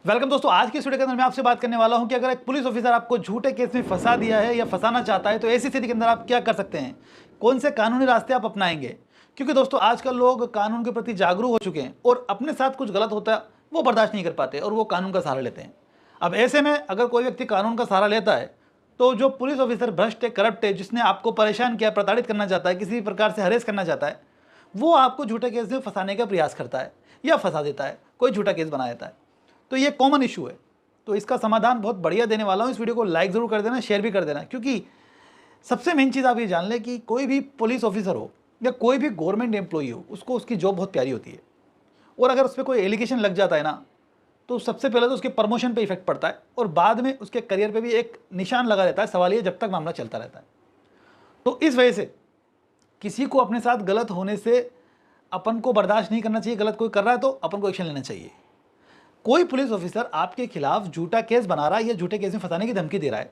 Welcome दोस्तों, आज की इस वीडियो के अंदर मैं आपसे बात करने वाला हूं कि अगर एक पुलिस ऑफिसर आपको झूठे केस में फंसा दिया है या फंसाना चाहता है तो ऐसी स्थिति के अंदर आप क्या कर सकते हैं, कौन से कानूनी रास्ते आप अपनाएंगे। क्योंकि दोस्तों आजकल लोग कानून के प्रति जागरूक हो चुके हैं और अपने साथ कुछ गलत होता है वो बर्दाश्त नहीं कर पाते और वो कानून का सहारा लेते हैं। अब ऐसे में अगर कोई व्यक्ति कानून का सहारा लेता है तो जो पुलिस ऑफिसर भ्रष्ट है, करप्ट है, जिसने आपको परेशान किया, प्रताड़ित करना चाहता है, किसी प्रकार से हरेस करना चाहता है, वो आपको झूठे केस में फंसाने का प्रयास करता है या फंसा देता है, कोई झूठा केस बना देता है। तो ये कॉमन इशू है। तो इसका समाधान बहुत बढ़िया देने वाला हूँ। इस वीडियो को लाइक ज़रूर कर देना, शेयर भी कर देना, क्योंकि सबसे मेन चीज़ आप ये जान लें कि कोई भी पुलिस ऑफिसर हो या कोई भी गवर्नमेंट एम्प्लॉई हो, उसको उसकी जॉब बहुत प्यारी होती है। और अगर उस पर कोई एलिगेशन लग जाता है ना, तो सबसे पहले तो उसके प्रमोशन पे इफेक्ट पड़ता है और बाद में उसके करियर पे भी एक निशान लगा रहता है। सवाल ये जब तक मामला चलता रहता है। तो इस वजह से किसी को अपने साथ गलत होने से अपन को बर्दाश्त नहीं करना चाहिए। गलत कोई कर रहा है तो अपन को एक्शन लेना चाहिए। कोई पुलिस ऑफिसर आपके खिलाफ झूठा केस बना रहा है या झूठे केस में फंसाने की धमकी दे रहा है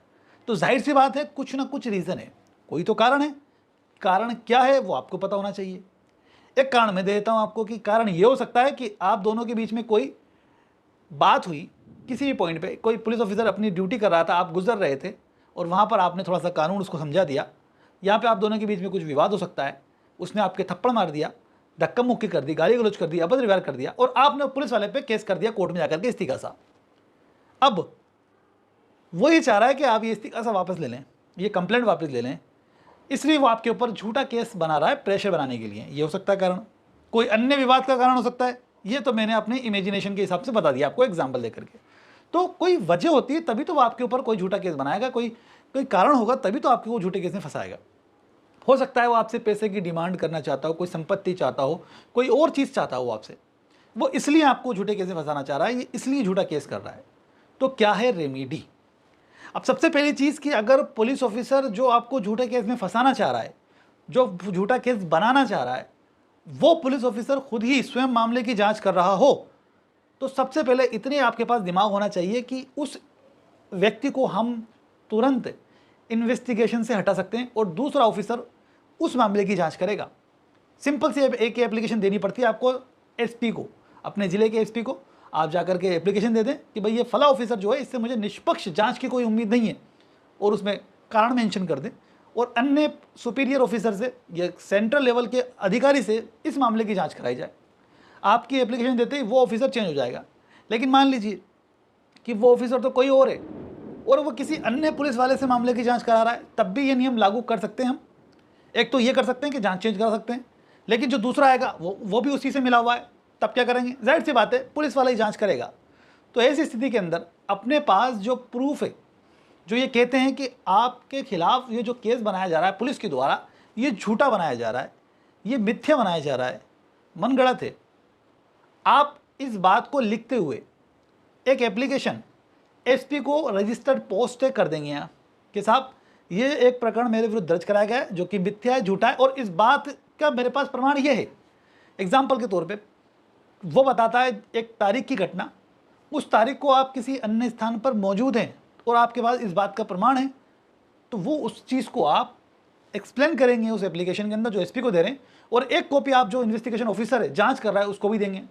तो जाहिर सी बात है कुछ ना कुछ रीज़न है, कोई तो कारण है। कारण क्या है वो आपको पता होना चाहिए। एक कारण मैं दे देता हूँ आपको कि कारण ये हो सकता है कि आप दोनों के बीच में कोई बात हुई, किसी भी पॉइंट पे कोई पुलिस ऑफिसर अपनी ड्यूटी कर रहा था, आप गुजर रहे थे और वहाँ पर आपने थोड़ा सा कानून उसको समझा दिया। यहाँ पे आप दोनों के बीच में कुछ विवाद हो सकता है, उसने आपके थप्पड़ मार दिया, धक्का मुक्की कर दी, गाली गलौज कर दी, अभद्र व्यवहार कर दिया और आपने पुलिस वाले पे केस कर दिया कोर्ट में जाकर के इस्तीकासा। अब वो ये चाह रहा है कि आप ये इस्तीकासा वापस ले लें, ये कंप्लेंट वापस ले लें, इसलिए वो आपके ऊपर झूठा केस बना रहा है प्रेशर बनाने के लिए। ये हो सकता है कारण। कोई अन्य विवाद का कारण हो सकता है, ये तो मैंने अपने इमेजिनेशन के हिसाब से बता दिया आपको एग्जाम्पल देकर के। तो कोई वजह होती है तभी तो वो आपके ऊपर कोई झूठा केस बनाएगा, कोई कोई कारण होगा तभी तो आपको वो झूठे केस में फंसाएगा। हो सकता है वो आपसे पैसे की डिमांड करना चाहता हो, कोई संपत्ति चाहता हो, कोई और चीज़ चाहता हो आपसे, वो इसलिए आपको झूठे केस में फंसाना चाह रहा है, ये इसलिए झूठा केस कर रहा है। तो क्या है रेमेडी। अब सबसे पहली चीज़ कि अगर पुलिस ऑफिसर जो आपको झूठे केस में फंसाना चाह रहा है, जो झूठा केस बनाना चाह रहा है, वो पुलिस ऑफिसर खुद ही स्वयं मामले की जांच कर रहा हो तो सबसे पहले इतने आपके पास दिमाग होना चाहिए कि उस व्यक्ति को हम तुरंत इन्वेस्टिगेशन से हटा सकते हैं और दूसरा ऑफिसर उस मामले की जांच करेगा। सिंपल सी एक एप्लीकेशन देनी पड़ती है आपको एसपी को, अपने ज़िले के एसपी को आप जाकर के एप्लीकेशन दे दें कि भाई ये फला ऑफिसर जो है इससे मुझे निष्पक्ष जांच की कोई उम्मीद नहीं है, और उसमें कारण मेंशन कर दें और अन्य सुपीरियर ऑफिसर से या सेंट्रल लेवल के अधिकारी से इस मामले की जाँच कराई जाए। आपकी एप्लीकेशन देते ही वो ऑफिसर चेंज हो जाएगा। लेकिन मान लीजिए कि वो ऑफिसर तो कोई और है और वो किसी अन्य पुलिस वाले से मामले की जांच करा रहा है, तब भी ये नियम लागू कर सकते हैं हम। एक तो ये कर सकते हैं कि जांच चेंज करा सकते हैं, लेकिन जो दूसरा आएगा वो भी उसी से मिला हुआ है, तब क्या करेंगे। जाहिर सी बात है पुलिस वाला ही जांच करेगा। तो ऐसी स्थिति के अंदर अपने पास जो प्रूफ है, जो ये कहते हैं कि आपके खिलाफ ये जो केस बनाया जा रहा है पुलिस के द्वारा, ये झूठा बनाया जा रहा है, ये मिथ्या बनाया जा रहा है, मनगढ़ंत है, आप इस बात को लिखते हुए एक एप्लीकेशन एसपी को रजिस्टर्ड पोस्ट कर देंगे यहाँ कि साहब ये एक प्रकरण मेरे विरुद्ध दर्ज कराया गया है जो कि मिथ्या है, झूठा है, और इस बात का मेरे पास प्रमाण ये है। एग्जाम्पल के तौर पे वो बताता है एक तारीख की घटना, उस तारीख को आप किसी अन्य स्थान पर मौजूद हैं और आपके पास इस बात का प्रमाण है, तो वो उस चीज़ को आप एक्सप्लेन करेंगे उस एप्लीकेशन के अंदर जो एसपी को दे रहे हैं, और एक कॉपी आप जो इन्वेस्टिगेशन ऑफिसर है, जाँच कर रहा है, उसको भी देंगे।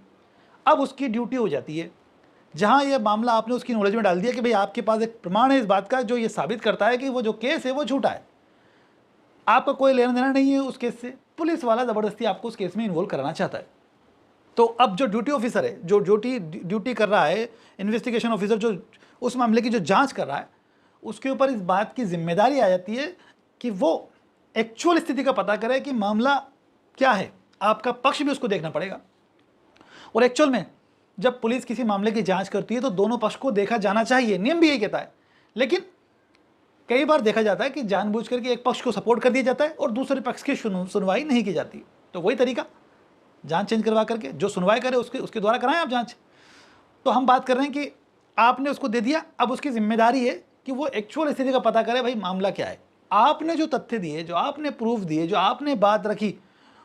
अब उसकी ड्यूटी हो जाती है, जहां ये मामला आपने उसकी नॉलेज में डाल दिया कि भाई आपके पास एक प्रमाण है इस बात का जो ये साबित करता है कि वो जो केस है वो झूठा है, आपका कोई लेना देना नहीं है उस केस से, पुलिस वाला ज़बरदस्ती आपको उस केस में इन्वॉल्व कराना चाहता है। तो अब जो ड्यूटी ऑफिसर है, जो ड्यूटी कर रहा है, इन्वेस्टिगेशन ऑफिसर जो उस मामले की जो जाँच कर रहा है, उसके ऊपर इस बात की जिम्मेदारी आ जाती है कि वो एक्चुअल स्थिति का पता करे कि मामला क्या है। आपका पक्ष भी उसको देखना पड़ेगा। और एक्चुअल में जब पुलिस किसी मामले की जांच करती है तो दोनों पक्ष को देखा जाना चाहिए, नियम भी यही कहता है। लेकिन कई बार देखा जाता है कि जानबूझ करके एक पक्ष को सपोर्ट कर दिया जाता है और दूसरे पक्ष की सुनवाई नहीं की जाती। तो वही तरीका, जांच चेंज करवा करके जो सुनवाई करे उसके द्वारा कराएं आप जांच। तो हम बात कर रहे हैं कि आपने उसको दे दिया, अब उसकी जिम्मेदारी है कि वो एक्चुअल स्थिति का पता करे, भाई मामला क्या है। आपने जो तथ्य दिए, जो आपने प्रूफ दिए, जो आपने बात रखी,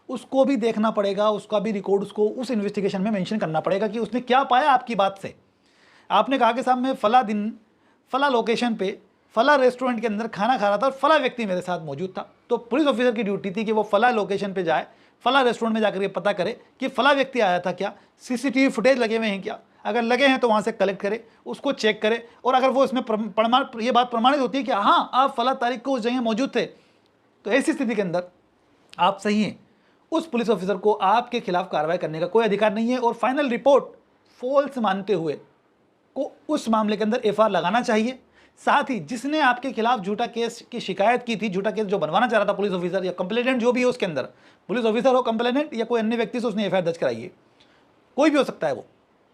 उसको भी देखना पड़ेगा, उसका भी रिकॉर्ड उसको उस इन्वेस्टिगेशन में मेंशन करना पड़ेगा कि उसने क्या पाया आपकी बात से। आपने कहा कि साहब मैं फला दिन फला लोकेशन पे फला रेस्टोरेंट के अंदर खाना खा रहा था और फला व्यक्ति मेरे साथ मौजूद था, तो पुलिस ऑफिसर की ड्यूटी थी कि वो फला लोकेशन पे जाए, फला रेस्टोरेंट में जाकर के पता करे कि फला व्यक्ति आया था क्या, सीसीटीवी फुटेज लगे हुए हैं क्या। अगर लगे हैं तो वहाँ से कलेक्ट करे, उसको चेक करे, और अगर वो इसमें ये बात प्रमाणित होती है कि हाँ आप फला तारीख को उस जगह मौजूद थे, तो ऐसी स्थिति के अंदर आप सही हैं, उस पुलिस ऑफिसर को आपके खिलाफ कार्रवाई करने का कोई अधिकार नहीं है, और फाइनल रिपोर्ट फॉल्स मानते हुए को उस मामले के अंदर एफआईआर लगाना चाहिए। साथ ही जिसने आपके खिलाफ झूठा केस की शिकायत की थी, झूठा केस जो बनवाना चाह रहा था पुलिस ऑफिसर या कंप्लेनेंट जो भी है उसके अंदर, पुलिस ऑफिसर हो, कंप्लेनेंट या कोई अन्य व्यक्ति से उसने एफआईआर दर्ज कराई है, कोई भी हो सकता है वो,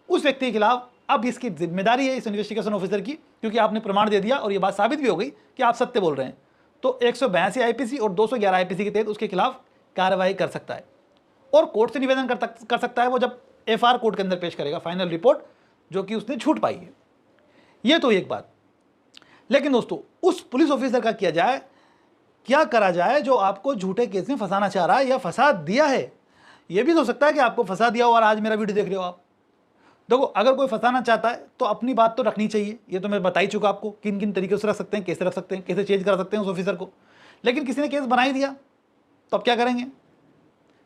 उस व्यक्ति के खिलाफ अब इसकी जिम्मेदारी है इस इन्वेस्टिगेशन ऑफिसर की, क्योंकि आपने प्रमाण दे दिया और ये बात साबित भी हो गई कि आप सत्य बोल रहे हैं, तो 182 आईपीसी और 211 आईपीसी के तहत उसके खिलाफ कार्रवाई कर सकता है, और कोर्ट से निवेदन कर सकता है वो जब एफआईआर कोर्ट के अंदर पेश करेगा फाइनल रिपोर्ट जो कि उसने छूट पाई है। ये तो एक बात। लेकिन दोस्तों उस पुलिस ऑफिसर का क्या करा जाए जो आपको झूठे केस में फंसाना चाह रहा है या फंसा दिया है। ये भी हो सकता है कि आपको फंसा दिया हो और आज मेरा वीडियो देख रहे हो आप। देखो, अगर कोई फंसाना चाहता है तो अपनी बात तो रखनी चाहिए, ये तो मैं बता ही चुका आपको किन किन तरीके से रख सकते हैं, कैसे रख सकते हैं, कैसे चेंज करा सकते हैं उस ऑफिसर को। लेकिन किसी ने केस बना ही दिया तो अब क्या करेंगे?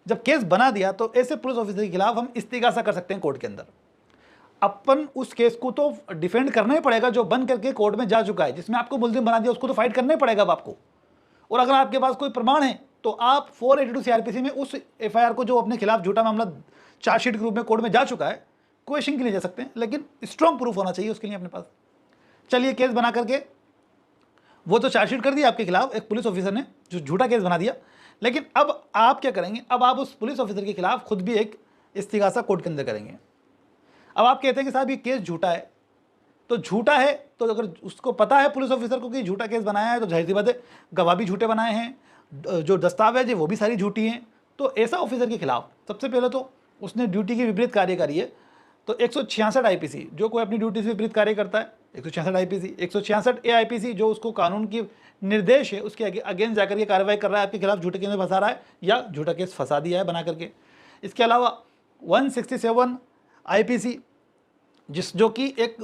जब केस बना दिया तो ऐसे पुलिस ऑफिसर के खिलाफ हम इस्तीगासा कर सकते हैं कोर्ट के अंदर। अपन उस केस को तो डिफेंड करना ही पड़ेगा जो बन करके कोर्ट में जा चुका है, जिसमें आपको मुलजिम बना दिया उसको तो फाइट करना ही पड़ेगा अब आपको। और अगर आपके पास कोई प्रमाण है तो आप 482 सीआरपीसी में उस एफआईआर को जो अपने खिलाफ झूठा मामला चार्जशीट के रूप में कोर्ट में जा चुका है, क्वेश्चन के लिए जा सकते हैं, लेकिन स्ट्रॉन्ग प्रूफ होना चाहिए उसके लिए अपने पास। चलिए, केस बना करके वो तो चार्जशीट कर दिया आपके खिलाफ एक पुलिस ऑफिसर ने जो झूठा केस बना दिया, लेकिन अब आप क्या करेंगे? अब आप उस पुलिस ऑफिसर के खिलाफ खुद भी एक इस्तीगासा कोर्ट के अंदर करेंगे। अब आप कहते हैं कि साहब ये केस झूठा है, तो झूठा है तो अगर उसको पता है पुलिस ऑफिसर को कि झूठा केस बनाया है तो जाहिर सी बात है गवाह भी झूठे बनाए हैं, जो दस्तावेज है वो भी सारी झूठी हैं। तो ऐसा ऑफिसर के खिलाफ सबसे पहले तो उसने ड्यूटी के विपरीत कार्य करी है, तो 166 आईपीसी जो कोई अपनी ड्यूटी से विपरीत कार्य करता है, 166 आईपीसी, 166 ए आईपीसी जो उसको कानून की निर्देश है उसके अगेंस्ट जाकर के कार्रवाई कर रहा है, आपके खिलाफ झूठे केस में फंसा रहा है या झूठा केस फंसा दिया है बना करके। इसके अलावा 167 आईपीसी जो कि एक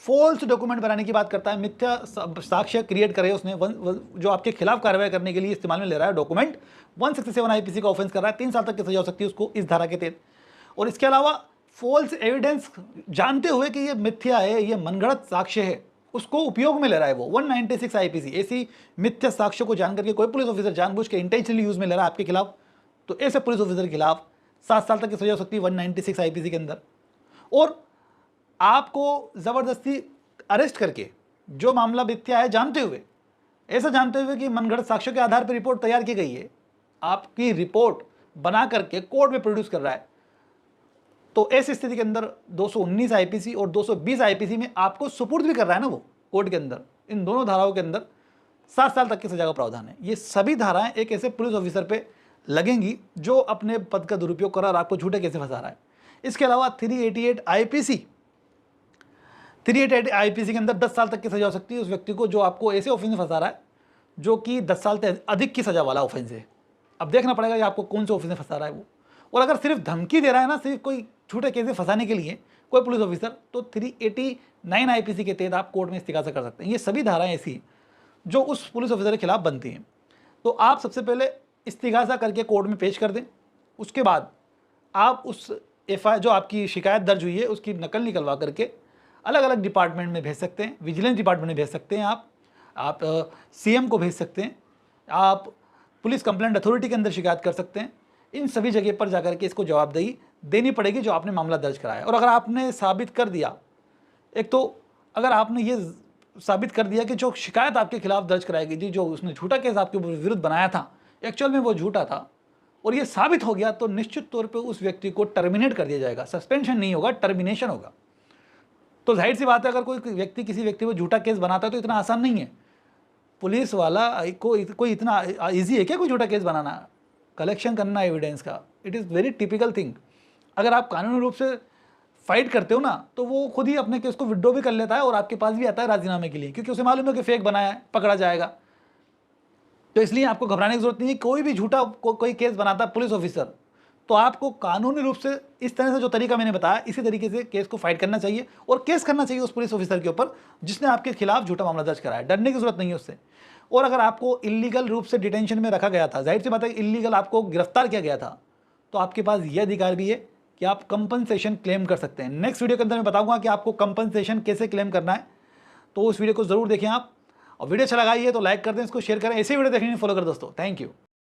फॉल्स डॉक्यूमेंट बनाने की बात करता है, मिथ्या साक्ष्य क्रिएट करे उसने, जो आपके खिलाफ कार्रवाई करने के लिए इस्तेमाल में ले रहा है डॉक्यूमेंट, 167 आईपीसी का ऑफेंस कर रहा है, 3 साल तक की सजा हो सकती है उसको इस धारा के तहत। और इसके अलावा फॉल्स एविडेंस जानते हुए कि ये मिथ्या है, ये मनगढ़ंत साक्ष्य है, उसको उपयोग में ले रहा है वो 196 आईपीसी। ऐसी मिथ्या साक्ष्य को जान करके कोई पुलिस ऑफिसर जानबूझ के इंटेंशनली यूज में ले रहा है आपके खिलाफ, तो ऐसे पुलिस ऑफिसर के खिलाफ 7 साल तक की सजा हो सकती है 196 आईपीसी के अंदर। और आपको ज़बरदस्ती अरेस्ट करके जो मामला मिथ्या है जानते हुए, ऐसा जानते हुए कि मनगढ़ंत साक्ष्यों के आधार पर रिपोर्ट तैयार की गई है, आपकी रिपोर्ट बना करके कोर्ट में प्रोड्यूस कर रहा है, तो ऐसी स्थिति के अंदर 219 आईपीसी और 220 आईपीसी में आपको सुपुर्द भी कर रहा है ना वो कोर्ट के अंदर। इन दोनों धाराओं के अंदर 7 साल तक की सजा का प्रावधान है। ये सभी धाराएं एक ऐसे पुलिस ऑफिसर पे लगेंगी जो अपने पद का दुरुपयोग कर रहा है और आपको झूठे कैसे फंसा रहा है। इसके अलावा 388 आईपीसी के अंदर 10 साल तक की सजा हो सकती है उस व्यक्ति को जो आपको ऐसे ऑफेंस में फंसा रहा है जो कि 10 साल से अधिक की सजा वाला ऑफेंस है। अब देखना पड़ेगा कि आपको कौन से ऑफेंस में फंसा रहा है वो। और अगर सिर्फ धमकी दे रहा है ना, सिर्फ कोई झूठे केस में फंसाने के लिए कोई पुलिस ऑफिसर, तो 389 आईपीसी के तहत आप कोर्ट में इस्तीगासा कर सकते हैं। ये सभी धाराएं ऐसी जो उस पुलिस ऑफिसर के खिलाफ बनती हैं। तो आप सबसे पहले इस्तीगासा करके कोर्ट में पेश कर दें, उसके बाद आप उस एफआईआर जो आपकी शिकायत दर्ज हुई है उसकी नकल निकलवा करके अलग अलग डिपार्टमेंट में भेज सकते हैं। विजिलेंस डिपार्टमेंट में भेज सकते हैं, आप सीएम को भेज सकते हैं, आप पुलिस कंप्लेंट अथॉरिटी के अंदर शिकायत कर सकते हैं। इन सभी जगह पर जाकर के इसको जवाबदेही देनी पड़ेगी जो आपने मामला दर्ज कराया। और अगर आपने साबित कर दिया, एक तो अगर आपने ये साबित कर दिया कि जो शिकायत आपके खिलाफ दर्ज कराई गई थी, जो उसने झूठा केस आपके विरुद्ध बनाया था एक्चुअल में वो झूठा था, और ये साबित हो गया, तो निश्चित तौर पे उस व्यक्ति को टर्मिनेट कर दिया जाएगा। सस्पेंशन नहीं होगा, टर्मिनेशन होगा। तो जाहिर सी बात है, अगर कोई व्यक्ति किसी व्यक्ति को झूठा केस बनाता है तो इतना आसान नहीं है। पुलिस वाला कोई इतना ईजी है क्या कोई झूठा केस बनाना, कलेक्शन करना एविडेंस का? It is very typical thing. अगर आप कानूनी रूप से फाइट करते हो ना, तो वो खुद ही अपने केस को विड्रॉ भी कर लेता है और आपके पास भी आता है राजीनामे के लिए, क्योंकि उसे मालूम है कि फेक बनाया है, पकड़ा जाएगा। तो इसलिए आपको घबराने की जरूरत नहीं है। कोई भी झूठा कोई केस बनाता है पुलिस ऑफिसर, तो आपको कानूनी रूप से इस तरह से जो तरीका मैंने बताया, इसी तरीके से केस को फाइट करना चाहिए और केस करना चाहिए उस पुलिस ऑफिसर के ऊपर जिसने आपके खिलाफ झूठा मामला दर्ज कराया। डरने की जरूरत नहीं है उससे। और अगर आपको इलीगल रूप से डिटेंशन में रखा गया था, जाहिर सी बात है इलीगल आपको गिरफ्तार किया गया था, तो आपके पास यह अधिकार भी है कि कि आप कंपनसेशन क्लेम कर सकते हैं। नेक्स्ट वीडियो के अंदर मैं बताऊंगा कि आपको कंपनसेशन कैसे क्लेम करना है, तो उस वीडियो को ज़रूर देखें आप। और वीडियो अच्छा लगा तो लाइक कर दें, इसको शेयर करें। ऐसे वीडियो देखने के लिए फॉलो करें दोस्तों। Thank you.